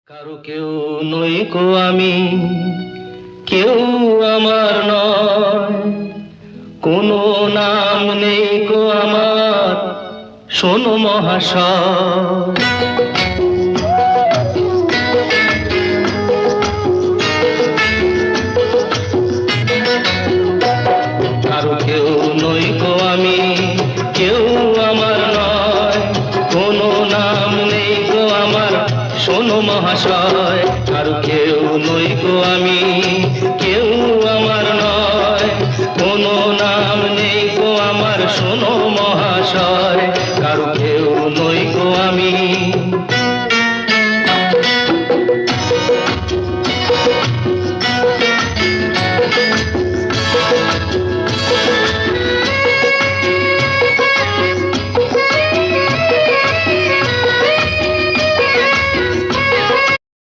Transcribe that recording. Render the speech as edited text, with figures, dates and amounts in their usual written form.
কারো কেউ নই গো আমি, কেউ আমার নয়, কোনো নাম নেই গো আমার, শোনো মহাশয়। কারো কেউ নই গো আমি, কেউ আমার নয়, কোনো নাম নেই গো আমার, শোনো মহাশয়। কারো কেউ নই গো আমি, কেউ আমার নয়, কোনো নাম নেই গো আমার, শোনো মহাশয়।